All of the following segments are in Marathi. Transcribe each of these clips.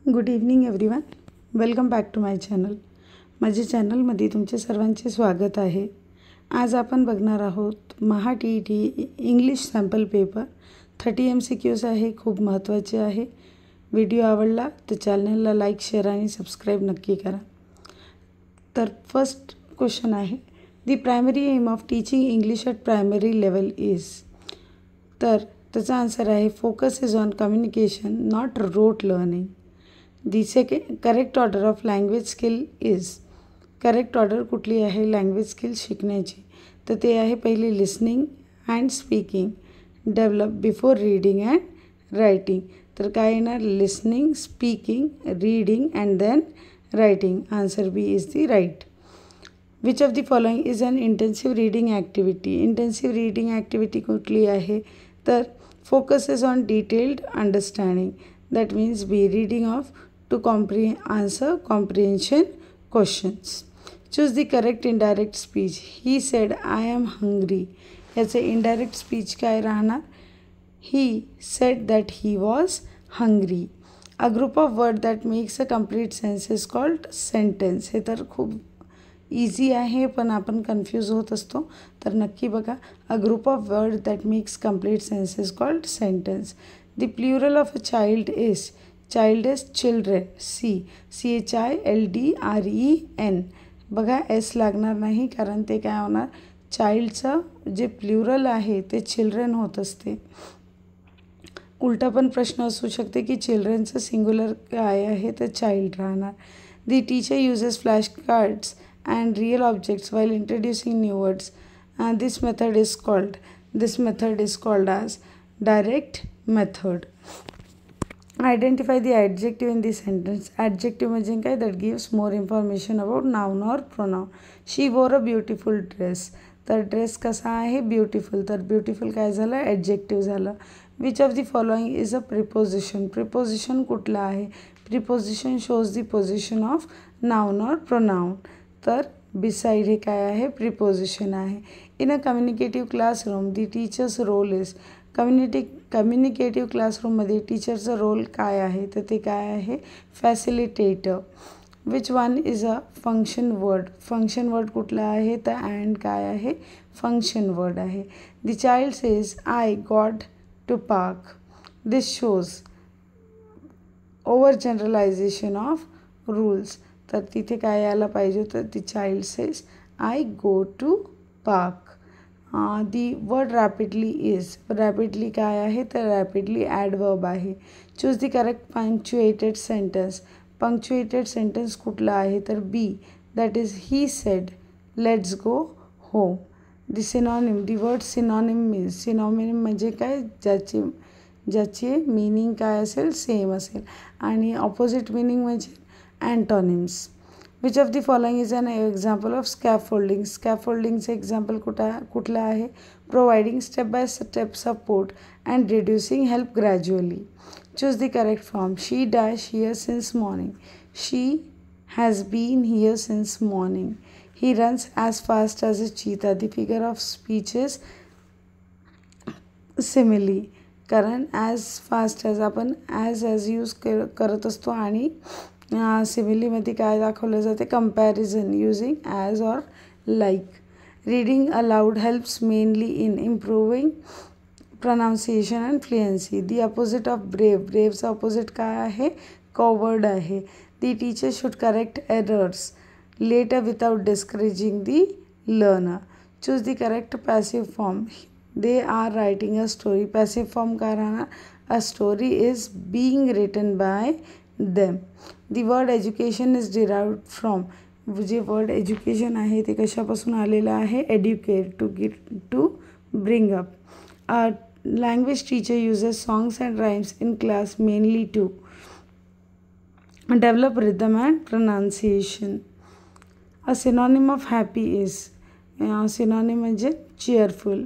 Good evening everyone. Welcome back to my channel. माझ्या चॅनलमध्ये तुमचे सर्वांचे स्वागत आहे. आज आपण बघणार आहोत महा TET English sample paper 30 MCQs आहे. खूप महत्त्वाचे आहे. व्हिडिओ आवडला तर चॅनलला लाईक, शेअर आणि सबस्क्राईब नक्की करा. तर फर्स्ट क्वेश्चन आहे, the primary aim of teaching English at primary level is. तर त्याचा आन्सर आहे focus is on communication not rote learning. The correct order of language skill is. Correct order कुठली आहे लँग्वेज स्किल शिकण्याची, तर ते आहे पहिली listening and speaking, develop before reading and writing. तर काय येणार, listening, speaking, reading and then writing. Answer B is the right. Which of the following is an intensive reading activity. Intensive reading activity कुठली आहे, तर focus is on detailed understanding. That means B reading of to answer comprehension questions. Choose the correct indirect speech. He said I am hungry. याचे indirect speech काय राहणार, he said that he was hungry. A group of words that makes a complete sense is called sentence. हे तर खूप इझी आहे पण आपण कन्फ्यूज होत असतो, तर नक्की बघा. A group of word that makes complete sense is called sentence. The plural of a child is. Child is children. CHILDREN. बघा एस लागणार नाही कारण ते काय होणार, चाइल्डचं जे प्लुरल आहे ते चिल्ड्रेन होत असते. उलटा पण प्रश्न असू शकते की चिल्ड्रेनचं सिंग्युलर काय आहे तर चाइल्ड राहणार. The teacher uses flash cards and real objects while introducing new words. This method is called as direct method. Identify the adjective in the sentence. Adjective म्हणजे काय, that gives more information about noun or pronoun. She wore a beautiful dress. तर ड्रेस कसा आहे, ब्युटिफुल. तर ब्युटिफुल काय झालं, ॲडजेक्टिव्ह झालं. Which of the following is a preposition. Preposition कुठलं आहे, preposition shows the position of noun or pronoun. तर बिसाईड हे काय आहे, प्रिपोजिशन आहे. In a communicative classroom the teacher's role is. Communicative क्लासरूममध्ये टीचरचं रोल काय आहे, तर ते काय आहे, facilitator. Which one is a function word. Function word कुठला आहे, तर अँड काय आहे, फंक्शन वर्ड आहे. The child says I got to park. This shows over generalization of rules. तर तिथे काय यायला पाहिजे, तर the child says I go to park. The word rapidly is. Rapidly काय आहे, तर रॅपिडली ॲडवर्ब आहे. Choose the correct punctuated sentence. Punctuated sentence कुठला आहे, तर B, that is he said let's go home. The synonym. The word synonym means. Synonym म्हणजे काय, ज्याची मिनिंग काय असेल, सेम असेल. आणि ऑपोजिट मिनिंग म्हणजे antonyms. Which of the following is an example of scaffolding. स्कॅफोल्डिंगचं एक्झाम्पल कुठलं आहे, providing step by step support and reducing help gradually. Choose the correct form. She dash here since morning. She has been here since morning. He runs as fast as a cheetah. The figure of speech is simile. कारण ॲज फास्ट ॲज आपण ॲज यूज करत असतो आणि सिमिलीमध्ये काय दाखवलं जाते, comparison using as or like. Reading aloud helps mainly in improving pronunciation and fluency. The opposite of brave. ब्रेवचं अपोजिट काय आहे, कॉवर्ड आहे. The teacher should correct errors later without discouraging the learner. Choose the correct passive form. They are writing a story. Passive form काय राहणार, a story is being written by them. The word education is derived from. जे वर्ड एज्युकेशन आहे ते कशापासून आलेलं आहे, educate, to bring up. A language teacher uses songs and rhymes in class mainly to develop rhythm and pronunciation. A synonym of happy is. Synonym म्हणजे cheerful.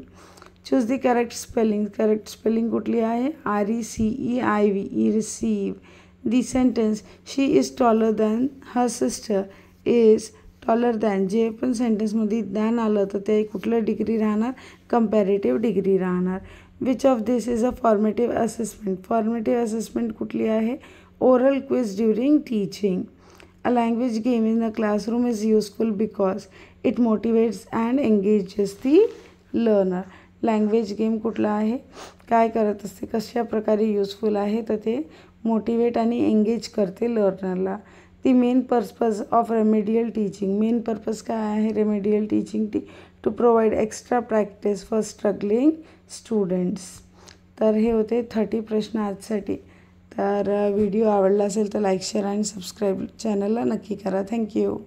Choose the correct spelling. Correct spelling कुठली आहे, RECEIV. Receive. The sentence she is taller than her sister is taller than. जे पण सेंटेन्समध्ये दॅन आलं तर ते कुठलं डिग्री राहणार, कंपॅरेटिव्ह डिग्री राहणार. Which of this is a formative assessment. Formative assessment कुठली आहे, oral quiz during teaching. A language game in the classroom is useful because it motivates and engages the learner. Language game कुठला आहे, काय करत असते, कशा प्रकारे युजफुल आहे, तर ते मोटिवेट आणि एंगेज करते लर्नरला. The main purpose of remedial teaching. Main purpose काय आहे remedial teaching to provide extra practice for struggling students. तर हे होते 30 प्रश्न आजसाठी. तर व्हिडिओ आवडला असेल तर लाईक शेअर आणि सबस्क्राईब चॅनलला नक्की करा. थँक्यू.